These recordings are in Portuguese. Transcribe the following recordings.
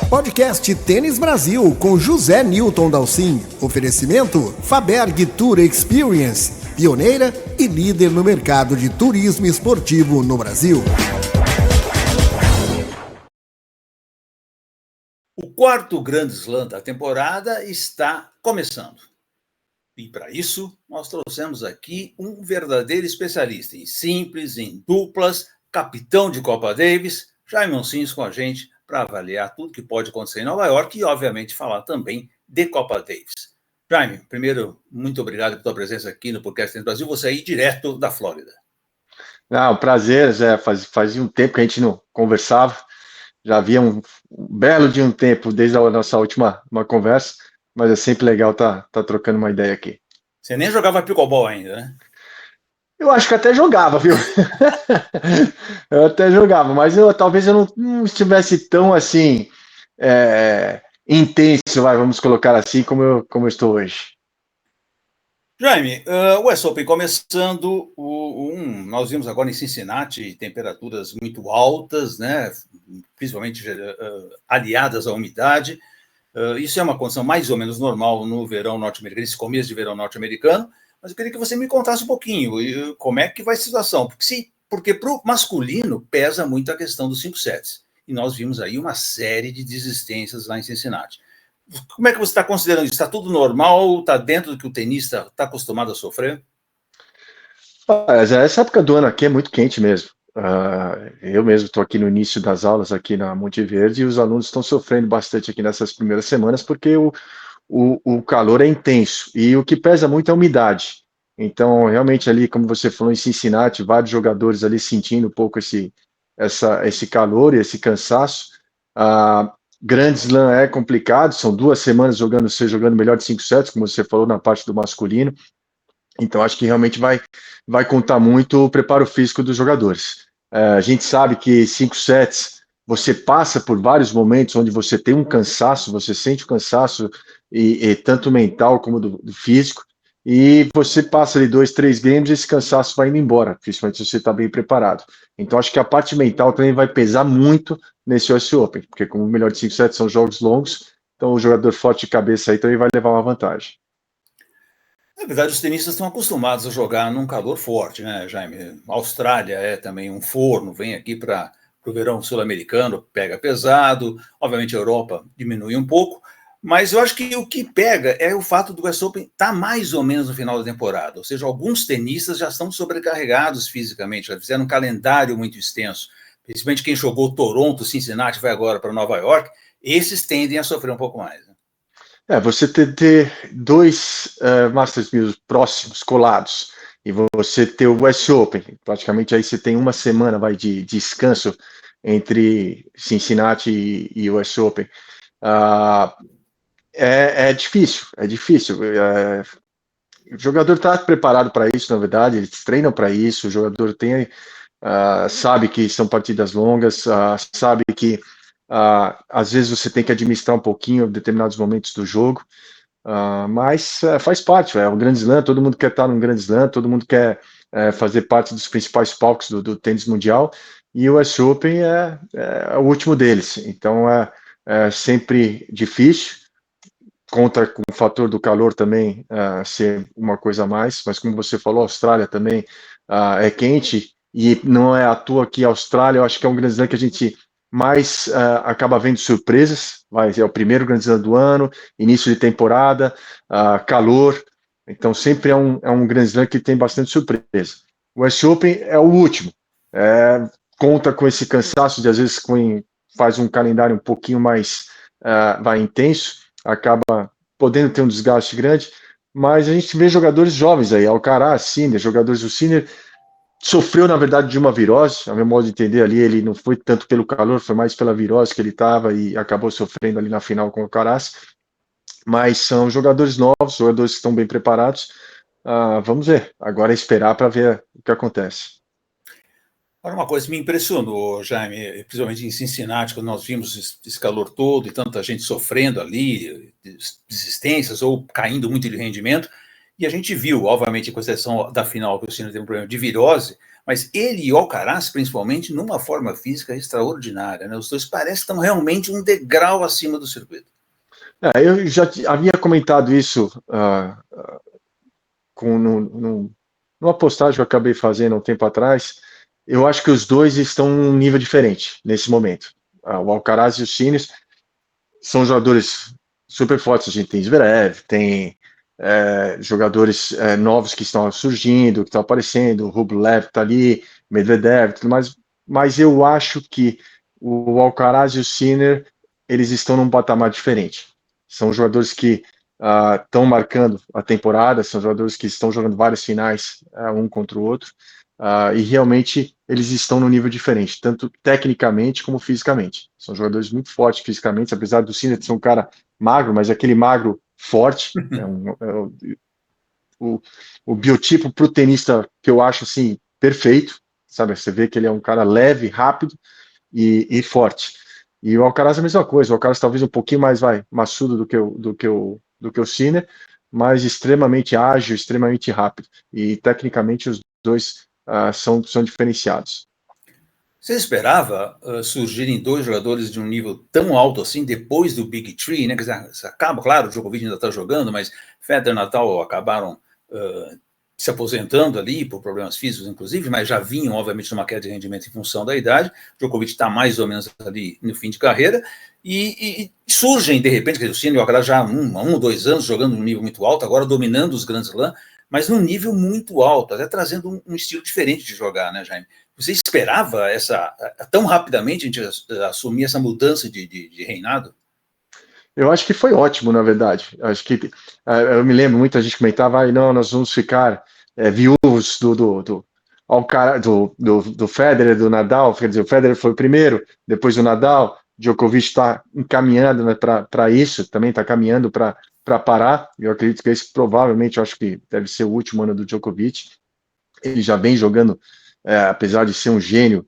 Podcast Tênis Brasil com José Newton Dalcin. Oferecimento Faberg Tour Experience, pioneira e líder no mercado de turismo esportivo no Brasil. O quarto Grand Slam da temporada está começando. E para isso, nós trouxemos aqui um verdadeiro especialista em simples, em duplas, capitão de Copa Davis, Jaime Oncins com a gente para avaliar tudo que pode acontecer em Nova York e, obviamente, falar também de Copa Davis. Jaime, primeiro, muito obrigado pela tua presença aqui no Podcast Tênis Brasil. Você aí direto da Flórida. Um prazer, Zé. Fazia um tempo que a gente não conversava. Já havia um belo de um tempo desde a nossa última conversa, mas é sempre legal tá trocando uma ideia aqui. Você nem jogava pickleball ainda, né? Eu acho que até jogava, viu? Eu até jogava, mas talvez eu não estivesse tão assim intenso, vamos colocar assim, como eu estou hoje. Jaime, o US Open começando, nós vimos agora em Cincinnati temperaturas muito altas, né? Principalmente aliadas à umidade. Isso é uma condição mais ou menos normal no verão norte-americano, esse começo de verão norte-americano, mas eu queria que você me contasse um pouquinho como é que vai a situação, porque para o masculino pesa muito a questão dos 5 sets, e nós vimos aí uma série de desistências lá em Cincinnati. Como é que você está considerando isso? Está tudo normal? Está dentro do que o tenista está acostumado a sofrer? Essa época do ano aqui é muito quente mesmo. Eu mesmo estou aqui no início das aulas aqui na Monte Verde e os alunos estão sofrendo bastante aqui nessas primeiras semanas porque o calor é intenso e o que pesa muito é a umidade. Então, realmente ali, como você falou, em Cincinnati, vários jogadores ali sentindo um pouco esse calor e esse cansaço. Grand Slam é complicado, são 2 semanas jogando melhor de 5 sets, como você falou na parte do masculino. Então, acho que realmente vai contar muito o preparo físico dos jogadores. A gente sabe que 5 sets, você passa por vários momentos onde você tem um cansaço, você sente o cansaço, e tanto mental como do físico, e você passa ali 2, 3 games e esse cansaço vai indo embora, principalmente se você está bem preparado. Então, acho que a parte mental também vai pesar muito nesse US Open, porque como o melhor de 5 sets são jogos longos, então o jogador forte de cabeça aí também vai levar uma vantagem. Na verdade, os tenistas estão acostumados a jogar num calor forte, né, Jaime? A Austrália é também um forno, vem aqui para o verão sul-americano, pega pesado. Obviamente, a Europa diminui um pouco, mas eu acho que o que pega é o fato do US Open estar mais ou menos no final da temporada. Ou seja, alguns tenistas já estão sobrecarregados fisicamente, já fizeram um calendário muito extenso. Principalmente quem jogou Toronto, Cincinnati, vai agora para Nova York, esses tendem a sofrer um pouco mais. Você ter 2 Masters 1000 próximos, colados, e você ter o US Open, praticamente aí você tem uma semana de descanso entre Cincinnati e o US Open. É difícil, é difícil. O jogador está preparado para isso, na verdade, eles treinam para isso, o jogador sabe que são partidas longas, sabe que às vezes você tem que administrar um pouquinho determinados momentos do jogo. Mas faz parte, é um grande slam, todo mundo quer estar num grande slam, todo mundo quer fazer parte dos principais palcos do tênis mundial, e o US Open é o último deles, então é sempre difícil, conta com o fator do calor também ser uma coisa a mais, mas como você falou, a Austrália também é quente, e não é à toa que a Austrália, eu acho que é um grande slam que a gente mais acaba vendo surpresas, é o primeiro Grand Slam do ano, início de temporada, calor, então sempre é um Grand Slam que tem bastante surpresa. O US Open é o último, conta com esse cansaço de às vezes faz um calendário um pouquinho mais intenso, acaba podendo ter um desgaste grande, mas a gente vê jogadores jovens aí, Alcaraz, Sinner, jogadores do Sinner, sofreu, na verdade, de uma virose, a meu modo de entender ali, ele não foi tanto pelo calor, foi mais pela virose que ele estava e acabou sofrendo ali na final com o Alcaraz, mas são jogadores novos, jogadores que estão bem preparados, vamos ver, agora é esperar para ver o que acontece. Agora, uma coisa que me impressionou, Jaime, principalmente em Cincinnati, quando nós vimos esse calor todo e tanta gente sofrendo ali, desistências ou caindo muito de rendimento, e a gente viu, obviamente, com exceção da final, que o Sinner teve um problema de virose, mas ele e o Alcaraz, principalmente, numa forma física extraordinária, né? Os dois parecem que estão realmente um degrau acima do circuito. Eu já havia comentado isso numa postagem que eu acabei fazendo um tempo atrás. Eu acho que os dois estão num nível diferente nesse momento. O Alcaraz e o Sinner são jogadores super fortes. A gente tem Zverev, tem jogadores novos que estão surgindo, que estão aparecendo, o Rublev está ali, Medvedev, tudo mais, mas eu acho que o Alcaraz e o Sinner, eles estão num patamar diferente. São jogadores que estão marcando a temporada, são jogadores que estão jogando várias finais um contra o outro, e realmente eles estão num nível diferente, tanto tecnicamente como fisicamente. São jogadores muito fortes fisicamente, apesar do Sinner ser um cara magro, mas aquele magro forte, o biotipo pro tenista que eu acho assim perfeito, sabe? Você vê que ele é um cara leve, rápido e forte. E o Alcaraz é a mesma coisa. O Alcaraz talvez um pouquinho mais maçudo do que o Sinner, mas extremamente ágil, extremamente rápido. E tecnicamente os dois são diferenciados. Você esperava surgirem dois jogadores de um nível tão alto assim depois do Big Three, né? Quer dizer, acaba, claro, o Djokovic ainda está jogando, mas Federer e Nadal acabaram se aposentando ali por problemas físicos, inclusive, mas já vinham, obviamente, numa queda de rendimento em função da idade. Djokovic está mais ou menos ali no fim de carreira e surgem, de repente, o Sinner e o Alcaraz já há 1 ou 2 anos jogando num nível muito alto, agora dominando os Grand Slam, mas num nível muito alto, até trazendo um estilo diferente de jogar, né, Jaime? Você esperava tão rapidamente a gente assumir essa mudança de reinado? Eu acho que foi ótimo, na verdade. Acho que eu me lembro, muita gente comentava, não, nós vamos ficar viúvos do Federer, do Nadal. Quer dizer, o Federer foi o primeiro, depois o Nadal. Djokovic está encaminhando, né, para isso, também está caminhando para parar. Eu acredito que esse provavelmente, eu acho que deve ser o último ano do Djokovic. Ele já vem jogando, apesar de ser um gênio,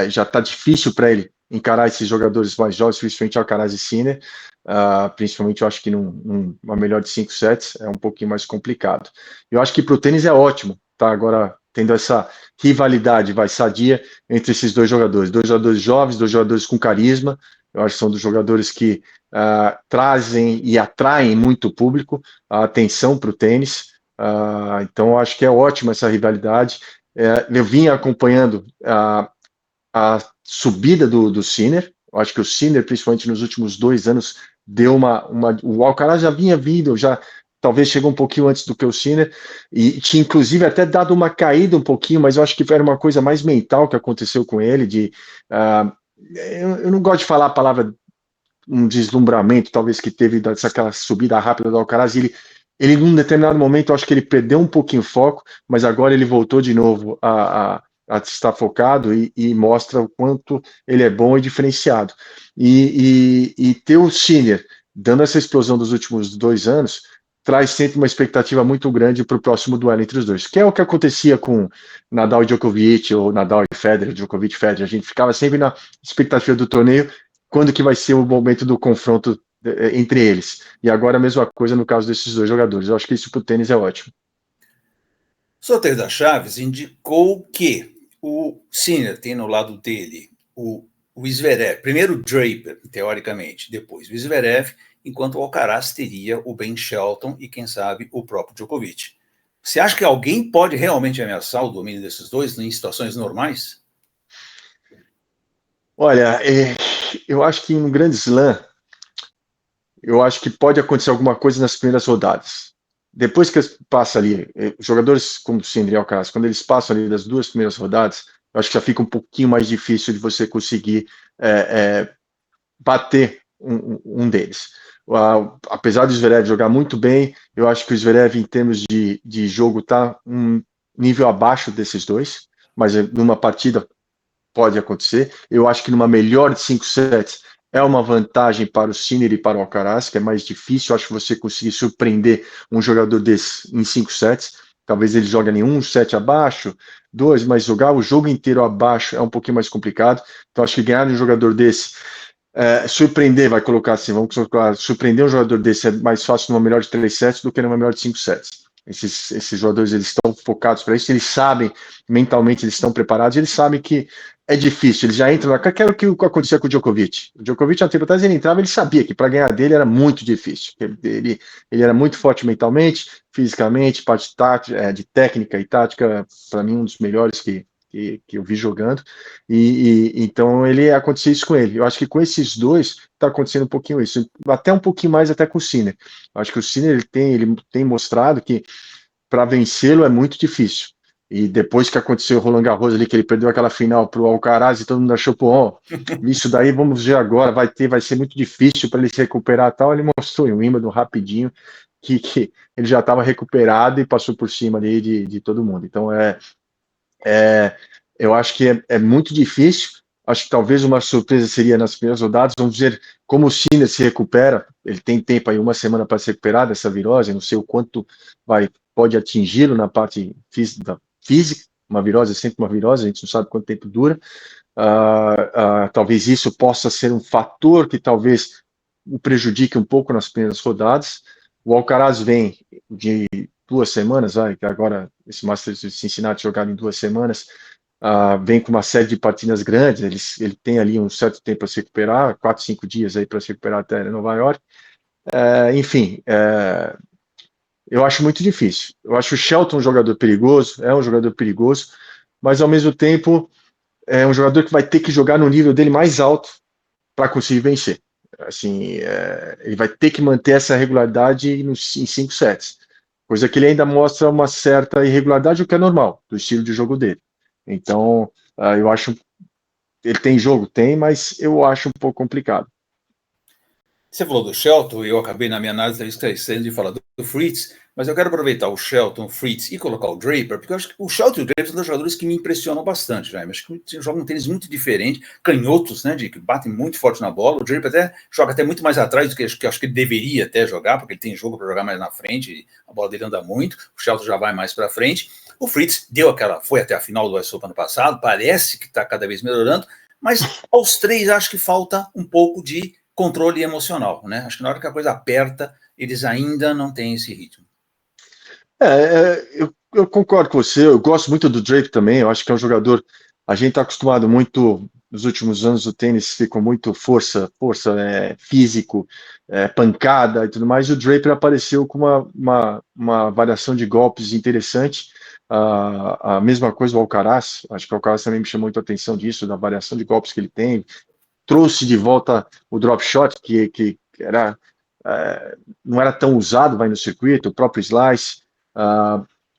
já está difícil para ele encarar esses jogadores mais jovens, principalmente Alcaraz e Sinner. Principalmente eu acho que numa melhor de 5 sets é um pouquinho mais complicado. Eu acho que para o tênis é ótimo, tá? Agora tendo essa rivalidade sadia entre esses dois jogadores jovens, dois jogadores com carisma. Eu acho que são dos jogadores que trazem e atraem muito público, a atenção para o tênis. Então eu acho que é ótima essa rivalidade. Eu vinha acompanhando a subida do Sinner. Eu acho que o Sinner, principalmente nos últimos 2 anos, deu o Alcaraz já vinha vindo, já talvez chegou um pouquinho antes do que o Sinner, e tinha inclusive até dado uma caída um pouquinho, mas eu acho que era uma coisa mais mental que aconteceu com ele, eu não gosto de falar a palavra um deslumbramento, talvez, que teve aquela subida rápida do Alcaraz, ele num determinado momento, eu acho que ele perdeu um pouquinho o foco, mas agora ele voltou de novo a estar focado e mostra o quanto ele é bom e diferenciado. E ter o Sinner dando essa explosão dos últimos 2 anos traz sempre uma expectativa muito grande para o próximo duelo entre os dois, que é o que acontecia com Nadal e Djokovic, ou Nadal e Federer, Djokovic e Federer. A gente ficava sempre na expectativa do torneio, quando que vai ser o momento do confronto entre eles. E agora a mesma coisa no caso desses dois jogadores. Eu acho que isso para o tênis é ótimo. O sorteio das chaves indicou que o Sinner tem no lado dele o Zverev, primeiro o Draper, teoricamente, depois o Zverev, enquanto o Alcaraz teria o Ben Shelton e, quem sabe, o próprio Djokovic. Você acha que alguém pode realmente ameaçar o domínio desses dois em situações normais? Olha, eu acho que em um grande slam, eu acho que pode acontecer alguma coisa nas primeiras rodadas. Depois que passa ali, jogadores como o Sinner e Alcaraz, quando eles passam ali das 2 primeiras rodadas, eu acho que já fica um pouquinho mais difícil de você conseguir bater um deles. Apesar do Zverev jogar muito bem, eu acho que o Zverev, em termos de jogo, está um nível abaixo desses dois, mas numa partida pode acontecer. Eu acho que numa melhor de 5 sets é uma vantagem para o Sinner e para o Alcaraz, que é mais difícil. Eu acho que você conseguir surpreender um jogador desse em 5 sets. Talvez ele jogue em 1 set abaixo, 2, mas jogar o jogo inteiro abaixo é um pouquinho mais complicado. Então acho que ganhar um jogador desse, surpreender, vai colocar assim, vamos colocar, surpreender um jogador desse é mais fácil numa melhor de 3 sets do que numa melhor de 5 sets. Esses jogadores, eles estão focados para isso, eles sabem, mentalmente eles estão preparados, eles sabem que é difícil, eles já entram lá, que era o que acontecia com o Djokovic. O Djokovic, há tempo atrás, ele entrava, ele sabia que para ganhar dele era muito difícil. Ele era muito forte mentalmente, fisicamente, parte de técnica e tática, para mim, um dos melhores que eu vi jogando, então acontecia isso com ele. Eu acho que com esses dois está acontecendo um pouquinho isso, até um pouquinho mais até com o Sinner. Eu acho que o Sinner ele tem mostrado que para vencê-lo é muito difícil. E depois que aconteceu o Roland Garros ali, que ele perdeu aquela final para o Alcaraz, e todo mundo achou, pô, isso daí vamos ver agora, vai ser muito difícil para ele se recuperar e tal. Ele mostrou em Wimbledon rapidinho que ele já estava recuperado e passou por cima ali de todo mundo. Então eu acho que é muito difícil. Acho que talvez uma surpresa seria nas primeiras rodadas. Vamos ver como o Sinner se recupera. Ele tem tempo aí, uma semana para se recuperar dessa virose. Não sei o quanto pode atingi-lo na parte física. Uma virose é sempre uma virose, a gente não sabe quanto tempo dura. Talvez isso possa ser um fator que talvez o prejudique um pouco nas primeiras rodadas. O Alcaraz vem de 2 semanas, que agora esse Masters de Cincinnati jogado em 2 semanas, vem com uma série de partidas grandes, ele tem ali um certo tempo para se recuperar, 4, 5 dias aí para se recuperar até Nova York. Enfim, eu acho muito difícil. Eu acho o Shelton um jogador perigoso, mas ao mesmo tempo é um jogador que vai ter que jogar no nível dele mais alto para conseguir vencer. Assim, ele vai ter que manter essa regularidade em 5 sets, coisa que ele ainda mostra uma certa irregularidade, o que é normal do estilo de jogo dele. Então, eu acho, ele tem jogo? Tem, mas eu acho um pouco complicado. Você falou do Shelton, e eu acabei na minha análise esquecendo de falar do Fritz, mas eu quero aproveitar o Shelton, o Fritz e colocar o Draper, porque eu acho que o Shelton e o Draper são dois jogadores que me impressionam bastante, já. Acho que jogam um tênis muito diferente, canhotos, né, que batem muito forte na bola. O Draper joga até muito mais atrás do que acho que ele deveria até jogar, porque ele tem jogo para jogar mais na frente, a bola dele anda muito, o Shelton já vai mais para frente. O Fritz foi até a final do US Open ano passado, parece que está cada vez melhorando, mas aos três acho que falta um pouco de controle emocional, né? Acho que na hora que a coisa aperta, eles ainda não têm esse ritmo. Eu concordo com você, eu gosto muito do Draper também, eu acho que é um jogador, a gente está acostumado muito, nos últimos anos o tênis ficou muito força físico, pancada e tudo mais, e o Draper apareceu com uma variação de golpes interessante, a mesma coisa o Alcaraz, acho que o Alcaraz também me chamou muito a atenção disso, da variação de golpes que ele tem, trouxe de volta o drop shot, que era, não era tão usado no circuito, o próprio slice.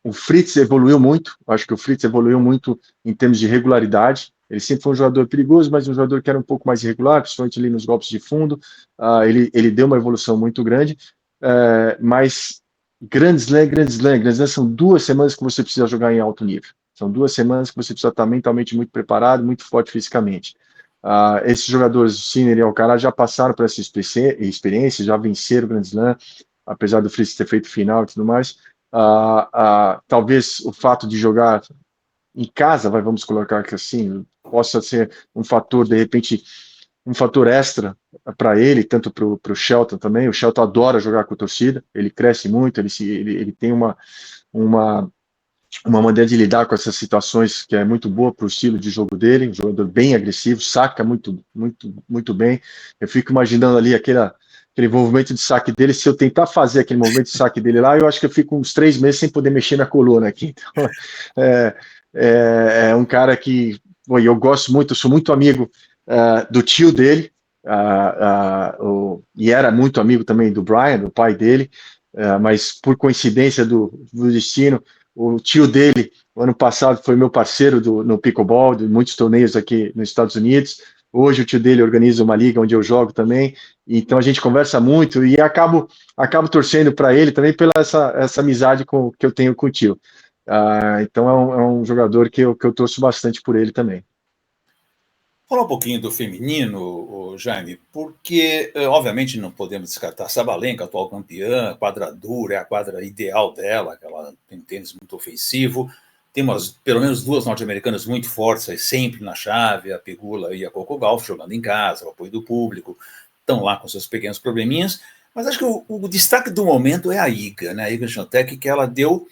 O Fritz evoluiu muito, acho que o Fritz evoluiu muito em termos de regularidade. Ele sempre foi um jogador perigoso, mas um jogador que era um pouco mais irregular, principalmente ali nos golpes de fundo. Ele deu uma evolução muito grande, mas Grand Slam são 2 semanas que você precisa jogar em alto nível. São 2 semanas que você precisa estar mentalmente muito preparado, muito forte fisicamente. Esses jogadores, Sinner e Alcaraz, já passaram por essa experiência, já venceram o Grand Slam, apesar do Fritz ter feito final e tudo mais. Talvez o fato de jogar em casa, vamos colocar aqui assim, possa ser um fator, de repente, um fator extra para ele, tanto para o Shelton também. O Shelton adora jogar com a torcida, ele cresce muito, ele tem uma maneira de lidar com essas situações que é muito boa para o estilo de jogo dele, um jogador bem agressivo, saca muito, muito, muito bem. Eu fico imaginando ali aquele movimento de saque dele, se eu tentar fazer aquele movimento de saque dele lá, eu acho que eu fico uns 3 meses sem poder mexer na coluna aqui. Então, é um cara que eu gosto muito, eu sou muito amigo do tio dele, e era muito amigo também do Brian, do pai dele, mas por coincidência do destino, o tio dele, o ano passado, foi meu parceiro no pickleball, de muitos torneios aqui nos Estados Unidos. Hoje o tio dele organiza uma liga onde eu jogo também, então a gente conversa muito e acabo torcendo para ele também pela essa amizade que eu tenho com o tio. Então é um jogador que eu torço bastante por ele também. Falar um pouquinho do feminino, Jaime, porque, obviamente, não podemos descartar Sabalenka, atual campeã, quadra dura, é a quadra ideal dela, que ela tem um tênis muito ofensivo. Tem pelo menos 2 norte-americanas muito fortes, sempre na chave, a Pegula e a Coco Gauff, jogando em casa, o apoio do público, estão lá com seus pequenos probleminhas. Mas acho que o destaque do momento é a Iga, né? A Iga Świątek, que ela deu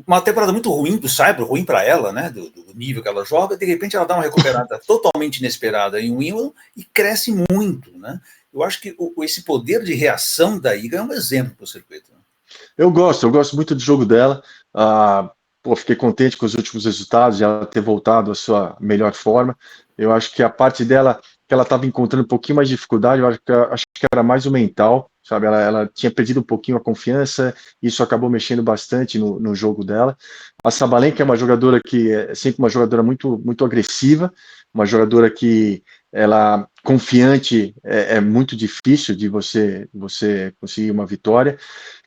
uma temporada muito ruim do Saibro, ruim para ela, né? Do nível que ela joga, de repente ela dá uma recuperada totalmente inesperada em Wimbledon e cresce muito, né? Eu acho que esse poder de reação da Iga é um exemplo para o circuito. Né? Eu gosto muito do jogo dela. Fiquei contente com os últimos resultados, de ela ter voltado à sua melhor forma. Eu acho que a parte dela, que ela estava encontrando um pouquinho mais de dificuldade, acho que era mais o mental, sabe? Ela tinha perdido um pouquinho a confiança, isso acabou mexendo bastante no jogo dela. A Sabalenka é uma jogadora que é sempre uma jogadora muito agressiva, uma jogadora que ela confiante é muito difícil de você conseguir uma vitória.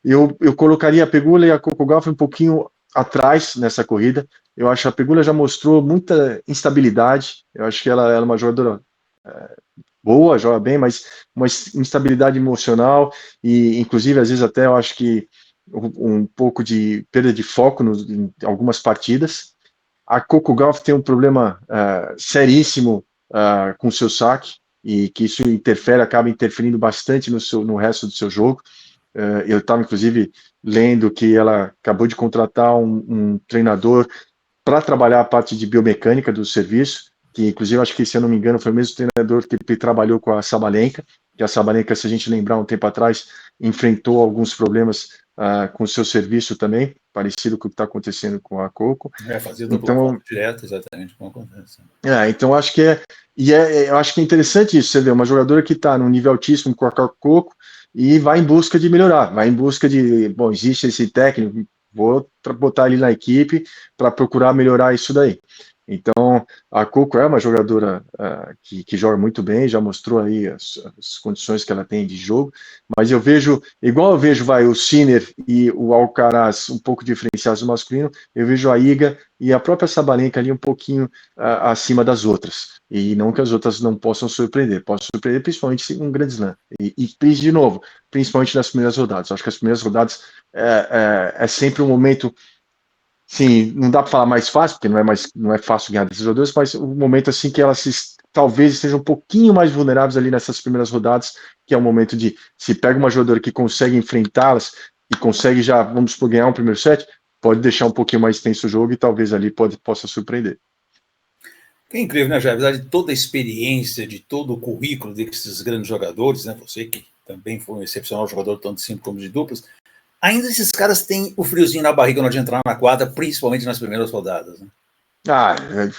Eu colocaria a Pegula e a Coco Gauff um pouquinho atrás nessa corrida. Eu acho que a Pegula já mostrou muita instabilidade. Eu acho que ela é uma jogadora boa, joga bem, mas uma instabilidade emocional e, inclusive, às vezes até eu acho que um pouco de perda de foco em algumas partidas. A Coco Gauff tem um problema seríssimo com o seu saque e que isso acaba interferindo bastante no resto do seu jogo. Eu estava, inclusive, lendo que ela acabou de contratar um treinador para trabalhar a parte de biomecânica do serviço, que, inclusive, acho que, se eu não me engano, foi o mesmo treinador que trabalhou com a Sabalenka, que a Sabalenka, se a gente lembrar um tempo atrás, enfrentou alguns problemas com o seu serviço também, parecido com o que está acontecendo com a Coco. Fazer dupla volta direto, exatamente como acontece. Então acho que eu acho que é interessante isso, você vê, uma jogadora que está num nível altíssimo com a Coco e vai em busca de melhorar, vai em busca de, bom, existe esse técnico, vou botar ele na equipe para procurar melhorar isso daí. Então, a Coco é uma jogadora que joga muito bem, já mostrou aí as condições que ela tem de jogo, mas eu vejo, igual eu vejo o Sinner e o Alcaraz um pouco diferenciados do masculino, eu vejo a Iga e a própria Sabalenka ali um pouquinho acima das outras. E não que as outras não possam surpreender, principalmente um grande slam. De novo, principalmente nas primeiras rodadas. Acho que as primeiras rodadas é sempre um momento. Sim, não dá para falar mais fácil, porque não é fácil ganhar desses jogadores, mas um momento assim que elas talvez estejam um pouquinho mais vulneráveis ali nessas primeiras rodadas, que é o momento de, se pega uma jogadora que consegue enfrentá-las e consegue já, vamos supor, ganhar um primeiro set, pode deixar um pouquinho mais tenso o jogo e talvez ali possa surpreender. É incrível, né, Jair? Apesar de toda a experiência, de todo o currículo desses grandes jogadores, né? Você que também foi um excepcional jogador, tanto de simples como de duplas, ainda esses caras têm o friozinho na barriga na hora de entrar na quadra, principalmente nas primeiras rodadas. Né?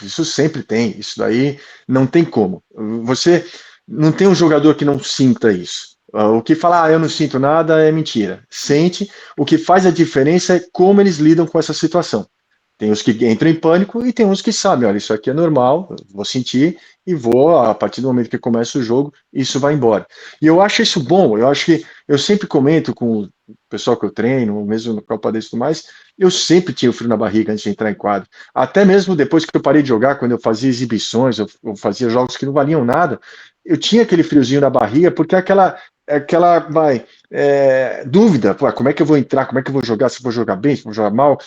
Isso sempre tem. Isso daí não tem como. Você não tem um jogador que não sinta isso. O que fala, eu não sinto nada, é mentira. Sente. O que faz a diferença é como eles lidam com essa situação. Tem os que entram em pânico e tem uns que sabem, olha, isso aqui é normal, vou sentir e vou, a partir do momento que começa o jogo, isso vai embora. E eu acho isso bom, eu acho que, eu sempre comento com o pessoal que eu treino, mesmo no Copa desse e tudo mais, eu sempre tinha o frio na barriga antes de entrar em quadro. Até mesmo depois que eu parei de jogar, quando eu fazia exibições, eu fazia jogos que não valiam nada, eu tinha aquele friozinho na barriga, porque aquela dúvida, como é que eu vou entrar, como é que eu vou jogar, se eu vou jogar bem, se eu vou jogar mal,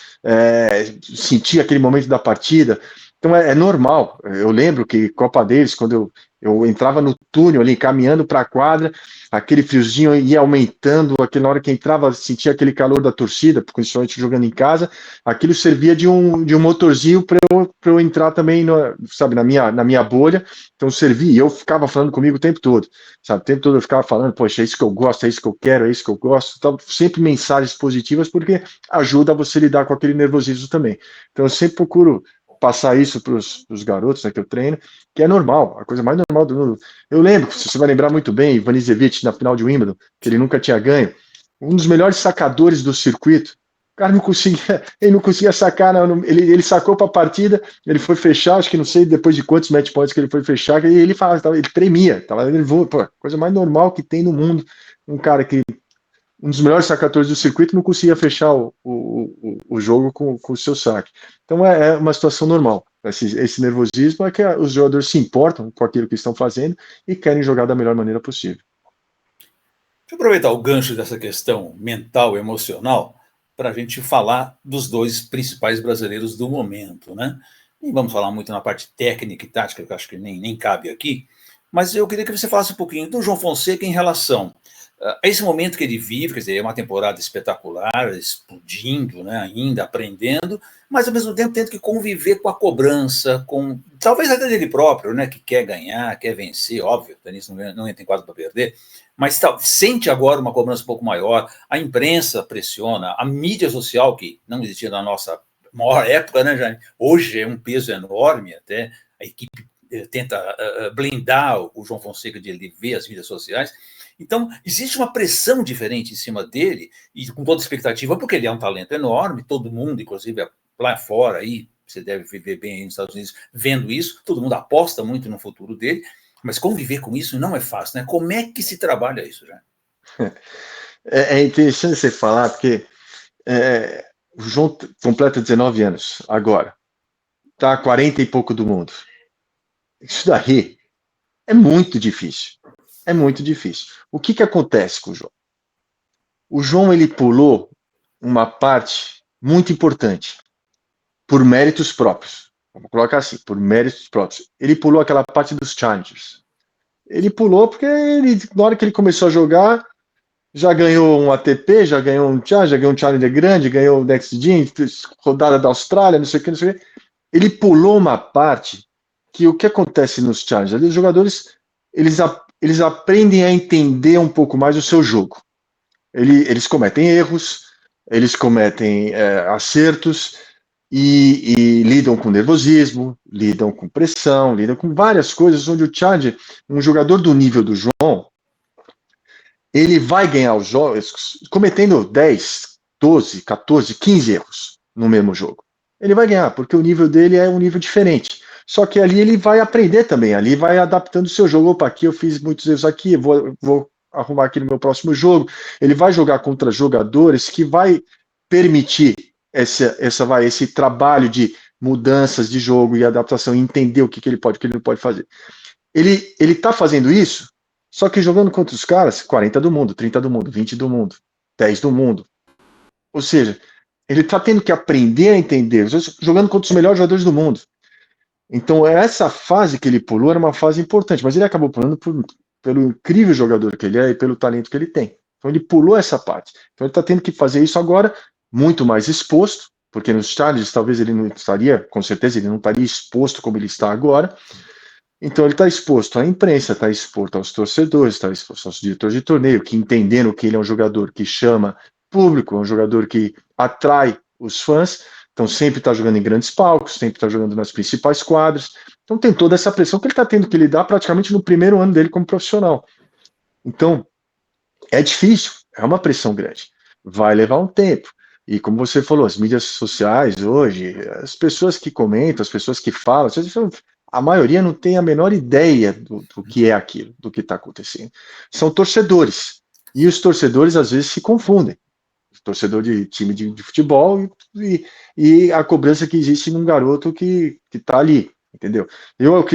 sentir aquele momento da partida. Então é normal. Eu lembro que Copa deles, quando eu entrava no túnel ali, caminhando para a quadra, aquele friozinho ia aumentando, na hora que entrava, sentia aquele calor da torcida, principalmente jogando em casa, aquilo servia de um motorzinho para eu entrar também, sabe, na minha bolha. Então servia, e eu ficava falando comigo o tempo todo, sabe, o tempo todo eu ficava falando, poxa, é isso que eu gosto, é isso que eu quero, é isso que eu gosto, então, sempre mensagens positivas, porque ajuda a você lidar com aquele nervosismo também. Então eu sempre procuro passar isso para os garotos, né, que eu treino, que é normal, a coisa mais normal do mundo. Eu lembro, se você vai lembrar muito bem, Ivanisevic na final de Wimbledon, que ele nunca tinha ganho, um dos melhores sacadores do circuito, o cara ele não conseguia sacar, não, ele sacou para a partida, ele foi fechar, acho que não sei depois de quantos match points que ele foi fechar, e ele falava, ele tremia, tava nervoso, coisa mais normal que tem no mundo, um cara que um dos melhores sacadores do circuito não conseguia fechar o jogo com o seu saque. Então é uma situação normal. Esse nervosismo é que os jogadores se importam com aquilo que estão fazendo e querem jogar da melhor maneira possível. Deixa eu aproveitar o gancho dessa questão mental, emocional, para a gente falar dos dois principais brasileiros do momento, né? Nem vamos falar muito na parte técnica e tática, que eu acho que nem cabe aqui, Mas eu queria que você falasse um pouquinho do João Fonseca em relação a esse momento que ele vive, quer dizer, é uma temporada espetacular, explodindo, né, ainda aprendendo, mas ao mesmo tempo tendo que conviver com a cobrança, com talvez até dele próprio, né, que quer ganhar, quer vencer, óbvio, o tenista não entra em quadro para perder, mas sente agora uma cobrança um pouco maior, a imprensa pressiona, a mídia social, que não existia na nossa maior época, né, Jaime? Hoje é um peso enorme, até a equipe tenta blindar o João Fonseca de ele ver as mídias sociais. Então, existe uma pressão diferente em cima dele, e com toda expectativa, porque ele é um talento enorme, todo mundo, inclusive lá fora, aí, você deve viver bem aí nos Estados Unidos, vendo isso, todo mundo aposta muito no futuro dele, mas conviver com isso não é fácil, né? Como é que se trabalha isso, já? É interessante você falar, porque o João completa 19 anos agora, está a 40 e pouco do mundo. Isso daí é muito difícil. É muito difícil. O que acontece com o João? O João, ele pulou uma parte muito importante, por méritos próprios. Vamos colocar assim, por méritos próprios. Ele pulou aquela parte dos challengers. Ele pulou porque na hora que ele começou a jogar, já ganhou um ATP, já ganhou um Challenger grande, ganhou o Next Gen, rodada da Austrália, não sei o que, não sei o que. Ele pulou uma parte que o que acontece nos Challengers? Os jogadores, eles aprendem a entender um pouco mais o seu jogo. Eles cometem erros, eles cometem acertos e lidam com nervosismo, lidam com pressão, lidam com várias coisas, onde o Challenger, um jogador do nível do João, ele vai ganhar os jogos cometendo 10, 12, 14, 15 erros no mesmo jogo. Ele vai ganhar, porque o nível dele é um nível diferente. Só que ali ele vai aprender também, ali vai adaptando o seu jogo. Opa, aqui eu fiz muitos erros aqui, vou arrumar aqui no meu próximo jogo. Ele vai jogar contra jogadores que vai permitir esse trabalho de mudanças de jogo e adaptação, e entender o que ele pode, o que ele não pode fazer. Ele está fazendo isso, só que jogando contra os caras, 40 do mundo, 30 do mundo, 20 do mundo, 10 do mundo. Ou seja, ele está tendo que aprender a entender, jogando contra os melhores jogadores do mundo. Então, essa fase que ele pulou era uma fase importante, mas ele acabou pulando pelo incrível jogador que ele é e pelo talento que ele tem. Então, ele pulou essa parte. Então, ele está tendo que fazer isso agora, muito mais exposto, porque nos Chargers talvez ele não estaria, com certeza ele não estaria exposto como ele está agora. Então, ele está exposto à imprensa, está exposto aos torcedores, está exposto aos diretores de torneio, que entenderam que ele é um jogador que chama público, é um jogador que atrai os fãs. Então, sempre está jogando em grandes palcos, sempre está jogando nas principais quadras. Então, tem toda essa pressão que ele está tendo que lidar praticamente no primeiro ano dele como profissional. Então, é difícil, é uma pressão grande. Vai levar um tempo. E como você falou, as mídias sociais hoje, as pessoas que comentam, as pessoas que falam, a maioria não tem a menor ideia do que é aquilo, do que está acontecendo. São torcedores. E os torcedores, às vezes, se confundem. Torcedor de time de futebol e a cobrança que existe num garoto que está ali, entendeu?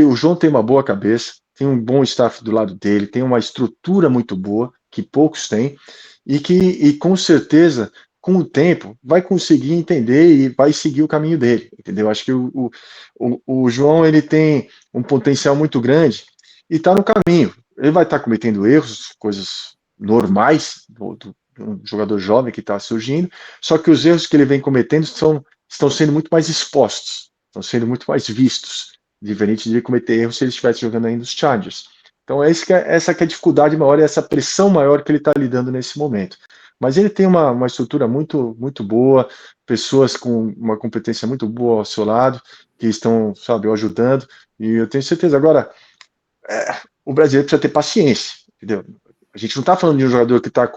O João tem uma boa cabeça, tem um bom staff do lado dele, tem uma estrutura muito boa, que poucos têm, e com certeza, com o tempo, vai conseguir entender e vai seguir o caminho dele, entendeu? Acho que o João, ele tem um potencial muito grande e está no caminho. Ele vai estar cometendo erros, coisas normais um jogador jovem que está surgindo, só que os erros que ele vem cometendo estão sendo muito mais expostos, estão sendo muito mais vistos, diferente de cometer erros se ele estivesse jogando ainda os Chargers. Então essa que é a dificuldade maior, essa pressão maior que ele está lidando nesse momento. Mas ele tem uma estrutura muito, muito boa, pessoas com uma competência muito boa ao seu lado, que estão, sabe, o ajudando, e eu tenho certeza. Agora, o brasileiro precisa ter paciência, entendeu? A gente não está falando de um jogador que está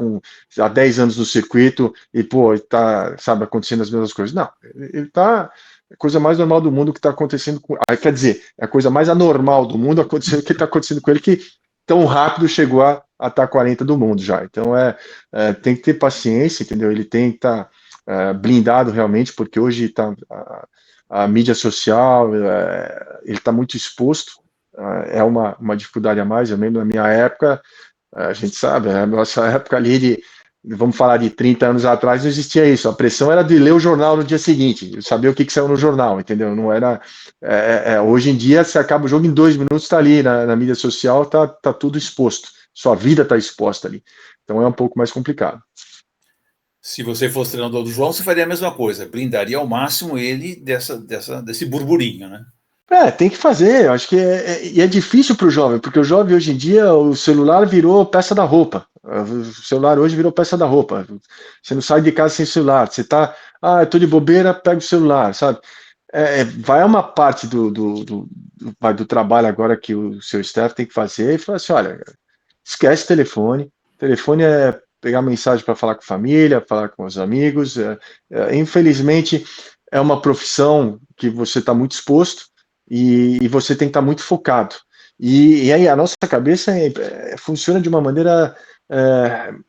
há 10 anos no circuito e, está, sabe, acontecendo as mesmas coisas. Não, ele está... É a coisa mais normal do mundo que está acontecendo com... quer dizer, é a coisa mais anormal do mundo acontecendo que está acontecendo com ele, que tão rápido chegou a estar 40 do mundo já. Então, tem que ter paciência, entendeu? Ele tem que estar blindado realmente, porque hoje tá, a mídia social, ele está muito exposto, é uma dificuldade a mais. Eu lembro na minha época, a gente sabe, a nossa época ali vamos falar de 30 anos atrás, não existia isso. A pressão era de ler o jornal no dia seguinte, saber o que saiu no jornal, entendeu? Não era. Hoje em dia, você acaba o jogo em 2 minutos, está ali na mídia social, tá tudo exposto. Sua vida está exposta ali. Então é um pouco mais complicado. Se você fosse treinador do João, você faria a mesma coisa, blindaria ao máximo ele desse burburinho, né? Tem que fazer. Eu acho que é difícil para o jovem, porque o jovem hoje em dia, o celular virou peça da roupa. O celular hoje virou peça da roupa. Você não sai de casa sem celular. Você tá, eu tô de bobeira, pega o celular, sabe? Vai uma parte do trabalho agora que o seu staff tem que fazer e falar assim, olha, esquece telefone. Telefone é pegar mensagem para falar com a família, falar com os amigos. Infelizmente, é uma profissão que você está muito exposto e você tem que estar muito focado. E aí a nossa cabeça funciona de uma maneira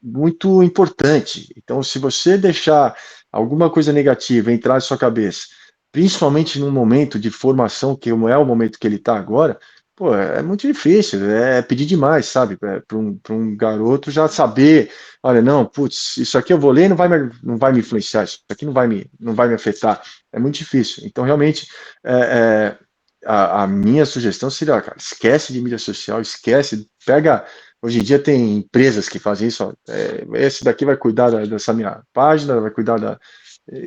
muito importante. Então, se você deixar alguma coisa negativa entrar na sua cabeça, principalmente num momento de formação, que não é o momento que ele está agora, pô, é muito difícil, é pedir demais, sabe? Para um garoto já saber, olha, não, putz, isso aqui eu vou ler, não vai me influenciar, isso aqui não vai me afetar. É muito difícil. Então, realmente, a minha sugestão seria, cara, esquece de mídia social, esquece, pega. Hoje em dia tem empresas que fazem isso, ó, esse daqui vai cuidar dessa minha página, vai cuidar da.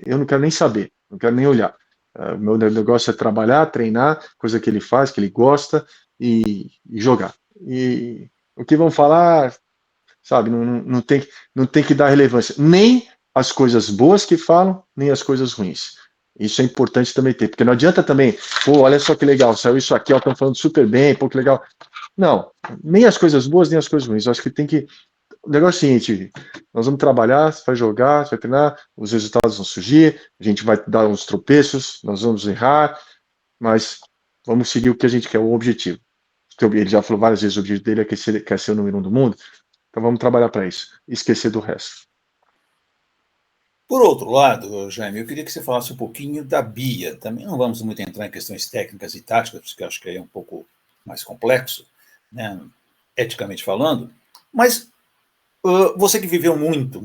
Eu não quero nem saber, não quero nem olhar. O meu negócio é trabalhar, treinar, coisa que ele faz, que ele gosta, e jogar. E o que vão falar, sabe, não tem que dar relevância. Nem as coisas boas que falam, nem as coisas ruins. Isso é importante também ter, porque não adianta também, pô, olha só que legal, saiu isso aqui, ó, estão falando super bem, pô, que legal. Não, nem as coisas boas, nem as coisas ruins. Eu acho que tem que. O negócio é o seguinte: nós vamos trabalhar, você vai jogar, você vai treinar, os resultados vão surgir, a gente vai dar uns tropeços, nós vamos errar, mas vamos seguir o que a gente quer, o objetivo. Ele já falou várias vezes: o objetivo dele quer ser o número 1 do mundo, então vamos trabalhar para isso, e esquecer do resto. Por outro lado, Jaime, eu queria que você falasse um pouquinho da Bia. Também não vamos muito entrar em questões técnicas e táticas, porque eu acho que aí é um pouco mais complexo, né, eticamente falando, mas você que viveu muito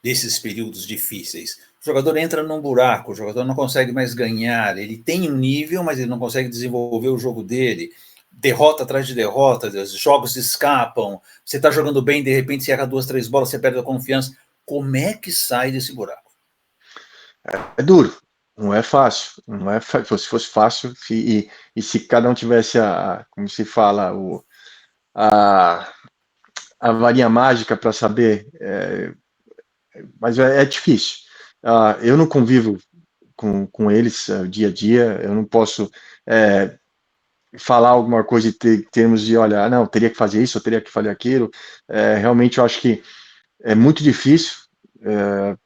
desses períodos difíceis, o jogador entra num buraco, o jogador não consegue mais ganhar, ele tem um nível, mas ele não consegue desenvolver o jogo dele, derrota atrás de derrota, os jogos escapam, você está jogando bem, de repente você erra 2, 3 bolas, você perde a confiança. Como é que sai desse buraco? É duro, não é fácil, não é se fosse fácil, e se cada um tivesse como se fala, a, a varinha mágica para saber, mas é difícil. Eu não convivo com eles dia a dia, eu não posso falar alguma coisa em termos de, olha, não, teria que fazer isso, eu teria que fazer aquilo. Realmente eu acho que é muito difícil,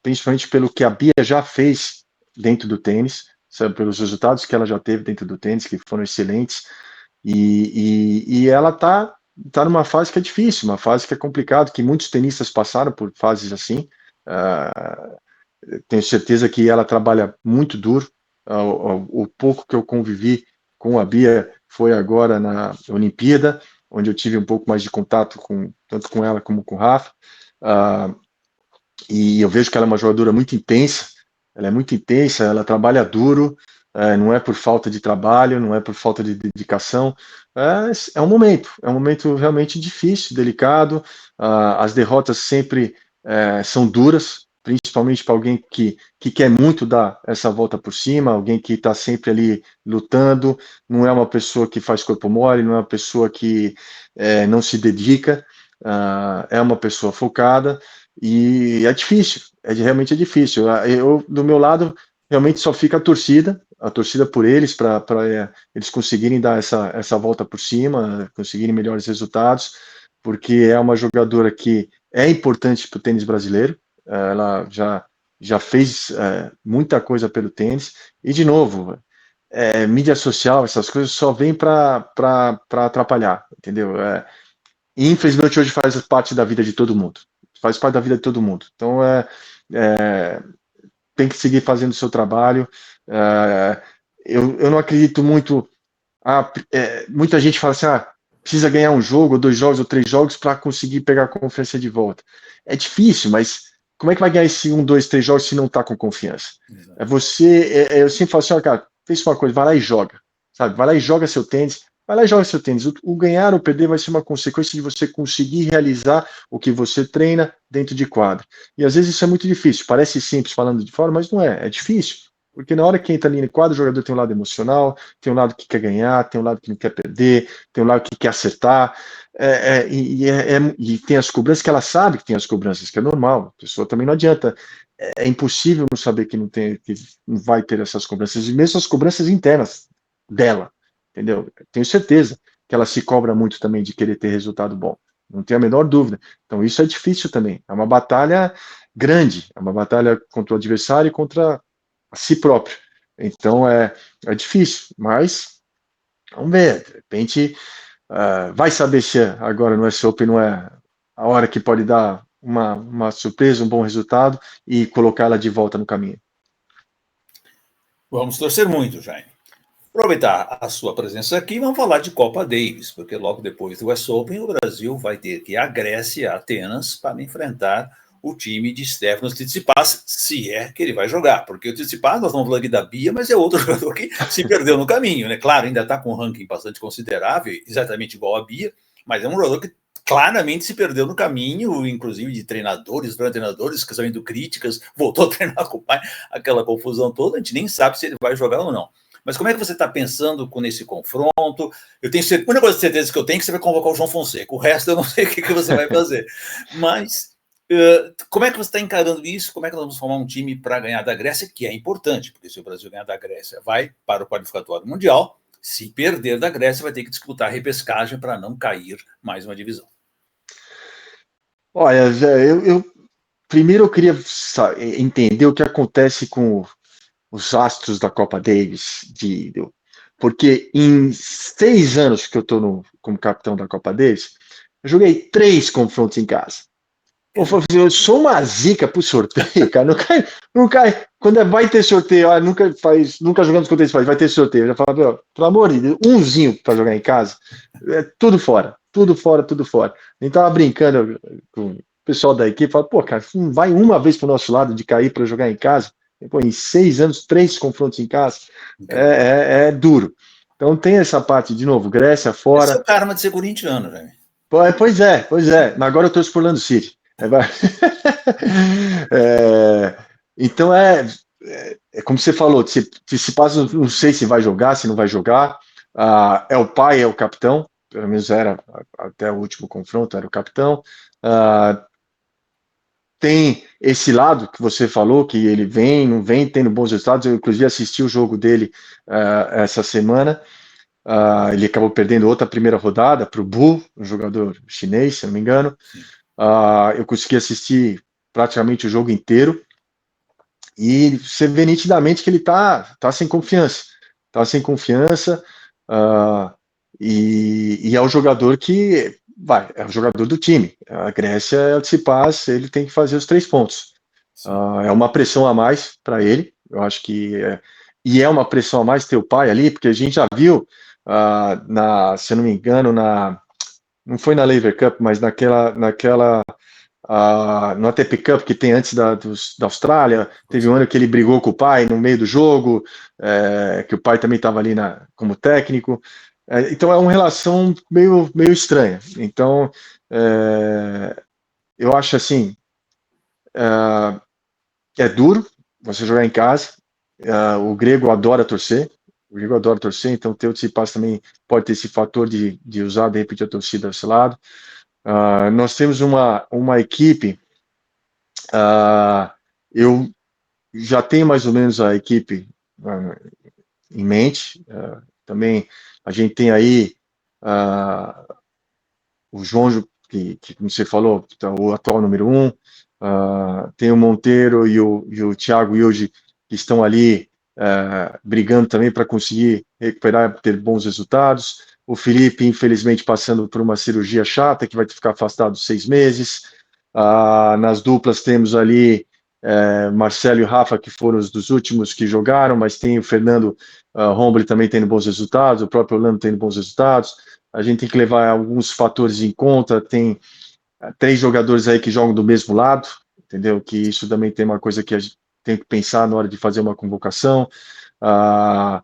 principalmente pelo que a Bia já fez dentro do tênis, sabe, pelos resultados que ela já teve dentro do tênis, que foram excelentes, e ela tá numa fase que é difícil, uma fase que é complicada, que muitos tenistas passaram por fases assim. Tenho certeza que ela trabalha muito duro. O pouco que eu convivi com a Bia foi agora na Olimpíada, onde eu tive um pouco mais de contato tanto com ela como com o Rafa. E eu vejo que ela é uma jogadora muito intensa, ela é muito intensa, ela trabalha duro, não é por falta de trabalho, não é por falta de dedicação, é um momento realmente difícil, delicado, as derrotas sempre são duras, principalmente para alguém que quer muito dar essa volta por cima, alguém que está sempre ali lutando, não é uma pessoa que faz corpo mole, não é uma pessoa que não se dedica, é uma pessoa focada, e é difícil, realmente é difícil. Eu, do meu lado, realmente só fica a torcida por eles, para eles conseguirem dar essa volta por cima, conseguirem melhores resultados, porque é uma jogadora que é importante para o tênis brasileiro, ela já fez muita coisa pelo tênis, e de novo, mídia social, essas coisas só vêm para atrapalhar, entendeu? Infelizmente hoje faz parte da vida de todo mundo. Faz parte da vida de todo mundo. Então, tem que seguir fazendo o seu trabalho. Eu não acredito muito. Muita gente fala assim: precisa ganhar um jogo, ou 2 jogos, ou 3 jogos para conseguir pegar a confiança de volta. É difícil, mas como é que vai ganhar esse 1, 2, 3 jogos se não está com confiança? Eu sempre falo assim, ó, cara, fez uma coisa, vai lá e joga, sabe? Vai lá e joga seu tênis, vai lá e joga seu tênis. O ganhar ou perder vai ser uma consequência de você conseguir realizar o que você treina dentro de quadra. E às vezes isso é muito difícil, parece simples falando de fora, mas não é, é difícil. Porque na hora que entra ali no quadro, o jogador tem um lado emocional, tem um lado que quer ganhar, tem um lado que não quer perder, tem um lado que quer acertar, e tem as cobranças que ela sabe que tem as cobranças, que é normal. A pessoa também não adianta. É impossível não saber que que não vai ter essas cobranças, e mesmo as cobranças internas dela, entendeu? Tenho certeza que ela se cobra muito também de querer ter resultado bom. Não tenho a menor dúvida. Então isso é difícil também. É uma batalha grande, é uma batalha contra o adversário e contra a si próprio. Então é difícil, mas vamos ver. De repente vai saber se agora no US Open não é a hora que pode dar uma surpresa, um bom resultado e colocá-la de volta no caminho. Vamos torcer muito, Jaime. Aproveitar a sua presença aqui, vamos falar de Copa Davis, porque logo depois do US Open o Brasil vai ter que ir à Grécia, Atenas, para enfrentar o time de Stefanos Tsitsipas, se é que ele vai jogar, porque o Tsitsipas, nós vamos falar aqui da Bia, mas é outro jogador que se perdeu no caminho, né? Claro, ainda está com um ranking bastante considerável, exatamente igual a Bia, mas é um jogador que claramente se perdeu no caminho, inclusive de treinadores, treinadores que estão indo críticas, voltou a treinar com o pai, aquela confusão toda, a gente nem sabe se ele vai jogar ou não. Mas como é que você está pensando nesse confronto? Eu tenho certeza, a única coisa de certeza que eu tenho é que você vai convocar o João Fonseca. O resto eu não sei o que você vai fazer. Mas como é que você está encarando isso? Como é que nós vamos formar um time para ganhar da Grécia? Que é importante, porque se o Brasil ganhar da Grécia, vai para o qualificatório mundial. Se perder da Grécia, vai ter que disputar a repescagem para não cair mais uma divisão. Olha, primeiro eu queria entender o que acontece com os astros da Copa Davis, porque em 6 anos que eu estou como capitão da Copa Davis, eu joguei 3 confrontos em casa. Eu sou uma zica pro sorteio, cara. Não cai. Quando vai ter sorteio, nunca jogamos contra esse país, vai ter sorteio. Eu já falo, pelo amor de Deus, umzinho para jogar em casa, tudo fora. Tudo fora. A gente tava brincando com o pessoal da equipe, fala, pô, cara, não vai uma vez pro nosso lado de cair para jogar em casa. Pô, em 6 anos, 3 confrontos em casa, é duro. Então tem essa parte, de novo, Grécia fora. Esse é o karma de ser corintiano, velho. Pois é. Mas agora eu torço por Orlando City. Então como você falou, se passa, não sei se vai jogar, se não vai jogar. É o pai, é o capitão, pelo menos era até o último confronto, era o capitão. Tem esse lado que você falou, que ele não vem tendo bons resultados. Eu inclusive assisti o jogo dele essa semana. Ele acabou perdendo outra primeira rodada para o Bu, um jogador chinês, se não me engano. Eu consegui assistir praticamente o jogo inteiro e você vê nitidamente que ele tá sem confiança. E é o jogador que é o jogador do time. A Grécia é o Tsitsipas, ele tem que fazer os 3 pontos. É uma pressão a mais para ele, eu acho que e é uma pressão a mais ter o pai ali, porque a gente já viu, se eu não me engano, não foi na Laver Cup, mas naquela no ATP Cup que tem antes da Austrália, teve um ano que ele brigou com o pai no meio do jogo, que o pai também estava ali como técnico. Então é uma relação meio estranha. Então eu acho assim, é duro você jogar em casa. O grego adora torcer. Então ter o Tsitsipas também pode ter esse fator de usar de repente a torcida desse lado. Nós temos uma equipe, eu já tenho mais ou menos a equipe em mente. Também a gente tem aí o João, que como você falou, o atual número 1, tem o Monteiro e o Thiago Wilde, que estão ali brigando também para conseguir recuperar, ter bons resultados. O Felipe, infelizmente, passando por uma cirurgia chata, que vai ficar afastado 6 meses. Nas duplas temos ali Marcelo e Rafa, que foram os dos últimos que jogaram, mas tem o Fernando Rombly também tendo bons resultados, o próprio Orlando tendo bons resultados. a gente tem que levar alguns fatores em conta, tem 3 jogadores aí que jogam do mesmo lado, entendeu? Que isso também tem uma coisa que a gente tem que pensar na hora de fazer uma convocação. Ah,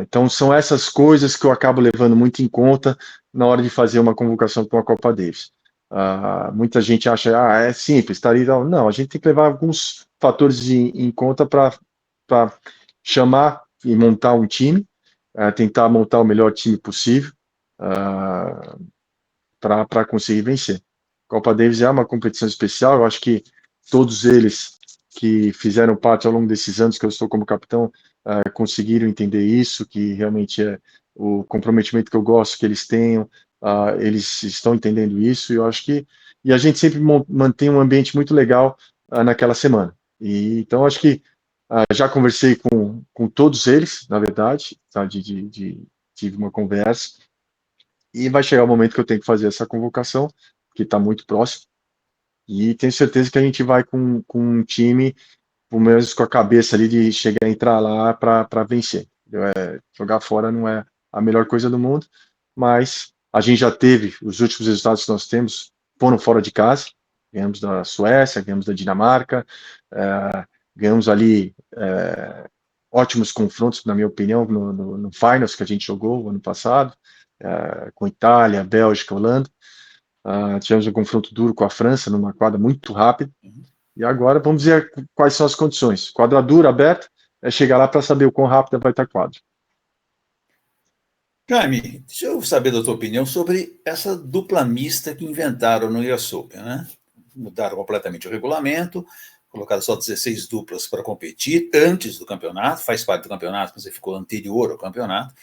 então são essas coisas que eu acabo levando muito em conta na hora de fazer uma convocação para a Copa Davis. Muita gente acha, é simples, tá ali. Não, a gente tem que levar alguns fatores em conta para chamar e montar um time, tentar montar o melhor time possível para conseguir vencer. Copa Davis é uma competição especial, eu acho que todos eles que fizeram parte ao longo desses anos que eu estou como capitão conseguiram entender isso, que realmente é o comprometimento que eu gosto que eles tenham, eles estão entendendo isso, e eu acho que a gente sempre mantém um ambiente muito legal naquela semana. E, então, acho que já conversei com todos eles, na verdade, tá, tive uma conversa, e vai chegar o momento que eu tenho que fazer essa convocação, que está muito próximo, e tenho certeza que a gente vai com um time, pelo menos com a cabeça ali de chegar a entrar lá para vencer. Jogar fora não é a melhor coisa do mundo, mas a gente já teve, os últimos resultados que nós temos foram fora de casa, ganhamos da Suécia, ganhamos da Dinamarca, ganhamos ali ótimos confrontos, na minha opinião, no Finals que a gente jogou ano passado, com Itália, Bélgica, Holanda. Tivemos um confronto duro com a França, numa quadra muito rápida. E agora vamos ver quais são as condições. Quadra dura, aberta, é chegar lá para saber o quão rápida vai estar a quadra. Jaime, deixa eu saber da tua opinião sobre essa dupla mista que inventaram no US Open, né? Mudaram completamente o regulamento, colocaram só 16 duplas para competir antes do campeonato, faz parte do campeonato, mas ficou anterior ao campeonato,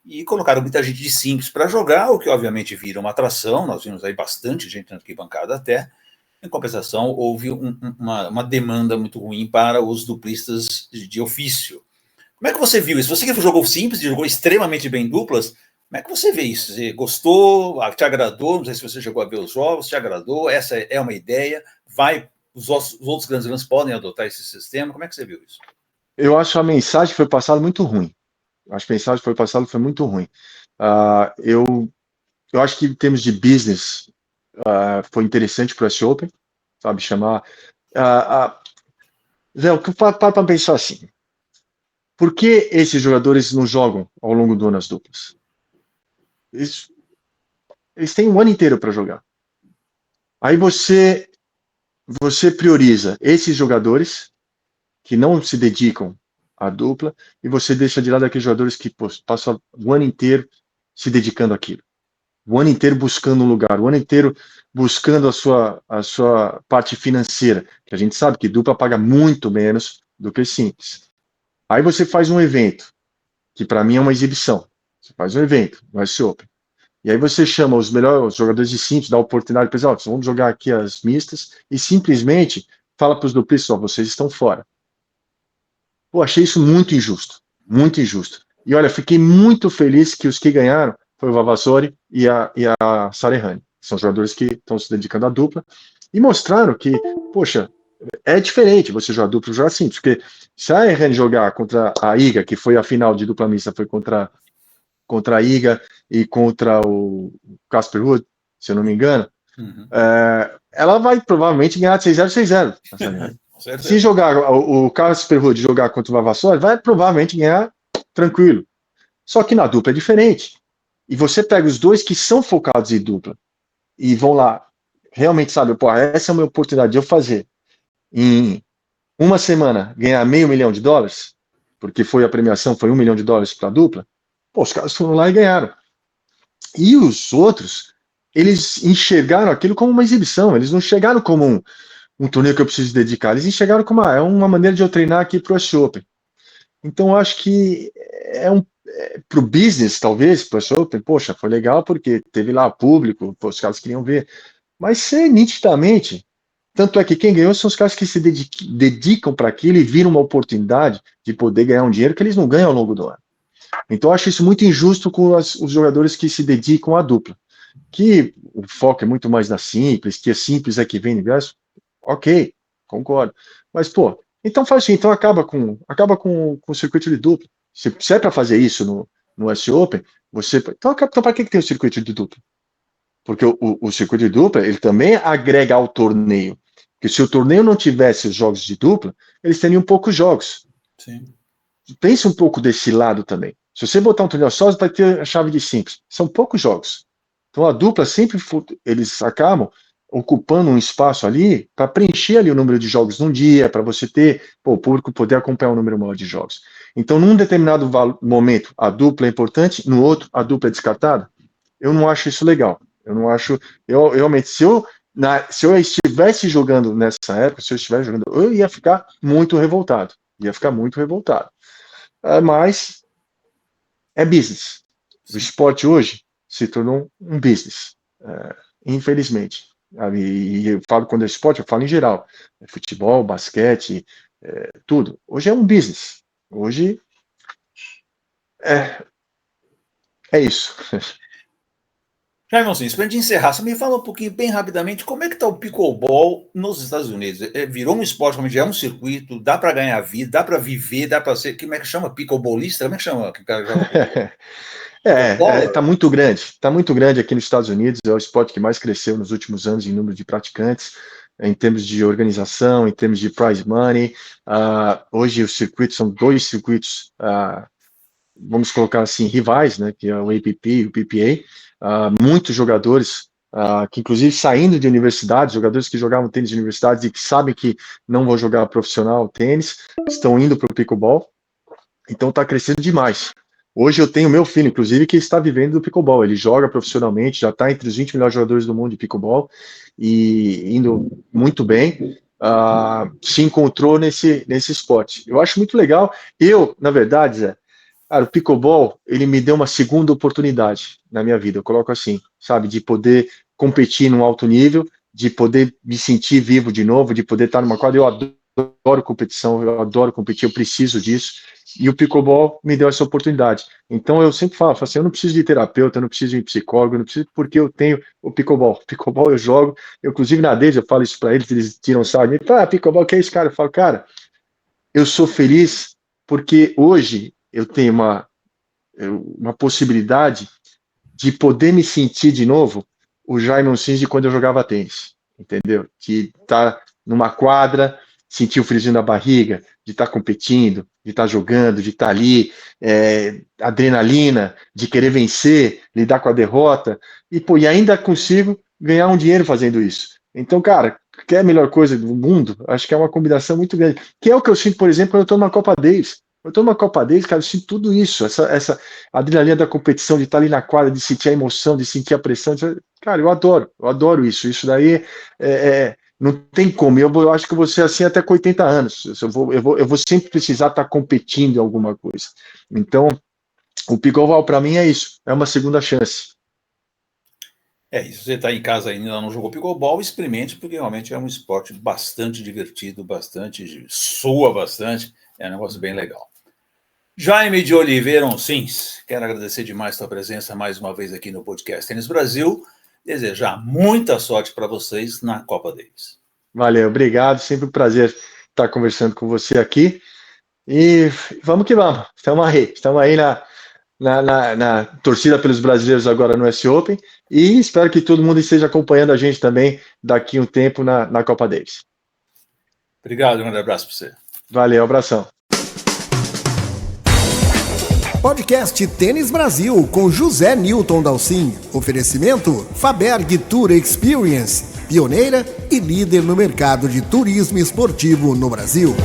e colocaram muita gente de simples para jogar, o que obviamente vira uma atração, nós vimos aí bastante gente na arquibancada até. Em compensação, houve uma demanda muito ruim para os duplistas de ofício. Como é que você viu isso? Você que jogou simples, jogou extremamente bem duplas, como é que você vê isso? Você gostou? Te agradou? Não sei se você chegou a ver os jogos, te agradou? Essa é uma ideia? Os outros grandes lãs podem adotar esse sistema? Como é que você viu isso? Eu acho que a mensagem que foi passada muito ruim. Acho que a mensagem que foi passada foi muito ruim. Eu acho que em termos de business foi interessante para o US Open, sabe, chamar... Zé, o que para pensar assim, por que esses jogadores não jogam ao longo do ano as duplas? Eles têm um ano inteiro para jogar. Aí você prioriza esses jogadores que não se dedicam à dupla e você deixa de lado aqueles jogadores que passam o ano inteiro se dedicando àquilo. O ano inteiro buscando um lugar, o ano inteiro buscando a sua parte financeira, que a gente sabe que dupla paga muito menos do que simples. Aí você faz um evento, que para mim é uma exibição. Você faz um evento no US Open. E aí você chama os melhores jogadores de simples, dá oportunidade para eles, vamos jogar aqui as mistas, e simplesmente fala para os duplistas, vocês estão fora. Pô, achei isso muito injusto, muito injusto. E olha, fiquei muito feliz que os que ganharam foi o Vavassori e a Sarehane. São jogadores que estão se dedicando à dupla e mostraram que, poxa, é diferente você jogar duplo e jogar simples, porque se a Errane jogar contra a Iga, que foi a final de dupla mista, foi contra a Iga e contra o Casper Ruud, se eu não me engano, ela vai provavelmente ganhar de 6-0, 6-0. Se jogar o Casper Ruud jogar contra o Vavassori, vai provavelmente ganhar tranquilo. Só que na dupla é diferente. E você pega os dois que são focados em dupla e vão lá, realmente sabe, pô, essa é a minha oportunidade de eu fazer em uma semana ganhar $500 mil, porque a premiação foi $1 milhão para a dupla, pô, os caras foram lá e ganharam. E os outros, eles enxergaram aquilo como uma exibição, eles não chegaram como um torneio que eu preciso dedicar, eles enxergaram como uma maneira de eu treinar aqui para o US Open. Então, eu acho que para o business, talvez, para o US Open, poxa, foi legal porque teve lá público, os caras queriam ver, mas nitidamente, tanto é que quem ganhou são os caras que se dedicam para aquilo e viram uma oportunidade de poder ganhar um dinheiro que eles não ganham ao longo do ano. Então, eu acho isso muito injusto com os jogadores que se dedicam à dupla. Que o foco é muito mais na simples, que a simples é que vem universo. Ok, concordo. Mas, então faz assim, então acaba com o circuito de dupla. Se é para fazer isso no US Open, então para que tem o circuito de dupla? Porque o circuito de dupla, ele também agrega ao torneio. Porque se o torneio não tivesse os jogos de dupla, eles teriam poucos jogos. Sim. Pense um pouco desse lado também. Se você botar um torneio só, você vai ter a chave de simples. São poucos jogos. Então a dupla sempre, eles acabam ocupando um espaço ali para preencher ali o número de jogos num dia, para você ter, o público poder acompanhar um número maior de jogos. Então, num determinado momento, a dupla é importante, no outro, a dupla é descartada. Eu não acho isso legal. Eu não acho. Eu realmente, se eu estivesse jogando nessa época, se eu estivesse jogando, eu ia ficar muito revoltado. Mas é business. O esporte hoje se tornou um business, infelizmente. E eu falo quando é esporte, eu falo em geral. Futebol, basquete, tudo. Hoje é um business. Hoje é isso. Jaime Monsenhor, para a gente encerrar, você me fala um pouquinho, bem rapidamente, como é que está o pickleball nos Estados Unidos? Virou um esporte, como já é um circuito, dá para ganhar vida, dá para viver, dá para ser, como é que chama? Pickleballista? Como é que chama? Tá muito grande aqui nos Estados Unidos, é o esporte que mais cresceu nos últimos anos em número de praticantes, em termos de organização, em termos de prize money. Hoje os circuitos são 2 circuitos, vamos colocar assim, rivais, né, que é o APP e o PPA. Muitos jogadores, que inclusive saindo de universidades, jogadores que jogavam tênis de universidades e que sabem que não vão jogar profissional tênis, estão indo para o pickleball, então está crescendo demais. Hoje eu tenho meu filho, inclusive, que está vivendo do pickleball, ele joga profissionalmente, já está entre os 20 melhores jogadores do mundo de pickleball, e indo muito bem, se encontrou nesse esporte. Eu acho muito legal. Na verdade, Zé, cara, o pickleball, ele me deu uma segunda oportunidade na minha vida, eu coloco assim, sabe, de poder competir num alto nível, de poder me sentir vivo de novo, de poder estar numa quadra. Eu adoro competição, eu adoro competir, eu preciso disso, e o pickleball me deu essa oportunidade. Então eu sempre falo assim, eu não preciso de terapeuta, eu não preciso de psicólogo, eu não preciso, porque eu tenho o pickleball. Pickleball eu jogo, inclusive na Deise eu falo isso para eles tiram sarro de mim, pickleball, que é isso, cara? Eu falo, cara, eu sou feliz porque hoje eu tenho uma possibilidade de poder me sentir de novo o Jaime Monsenhor de quando eu jogava tênis, entendeu? De estar numa quadra, sentir o friozinho na barriga, de estar competindo, de estar jogando, de estar ali, adrenalina, de querer vencer, lidar com a derrota, e ainda consigo ganhar um dinheiro fazendo isso. Então, cara, quer a melhor coisa do mundo? Acho que é uma combinação muito grande. Que é o que eu sinto, por exemplo, quando eu estou numa Copa Davis. Eu estou numa Copa Davis, cara, eu sinto tudo isso, essa adrenalina da competição, de estar ali na quadra, de sentir a emoção, de sentir a pressão. Cara, eu adoro isso. Isso daí não tem como. Eu acho que eu vou ser assim até com 80 anos. Eu vou sempre precisar estar competindo em alguma coisa. Então, o pickleball para mim é isso, é uma segunda chance. É isso, você está em casa ainda, não jogou pickleball, experimente, porque realmente é um esporte bastante divertido, soa bastante, é um negócio bem legal. Jaime de Oliveira Onsins, quero agradecer demais a sua presença mais uma vez aqui no podcast Tênis Brasil, desejar muita sorte para vocês na Copa Davis. Valeu, obrigado, sempre um prazer estar conversando com você aqui, e vamos que vamos, estamos aí na torcida pelos brasileiros agora no US Open, e espero que todo mundo esteja acompanhando a gente também daqui um tempo na Copa Davis. Obrigado, um grande abraço para você. Valeu, abração. Podcast Tênis Brasil com José Newton Dalcin. Oferecimento Faberg Tour Experience, pioneira e líder no mercado de turismo esportivo no Brasil.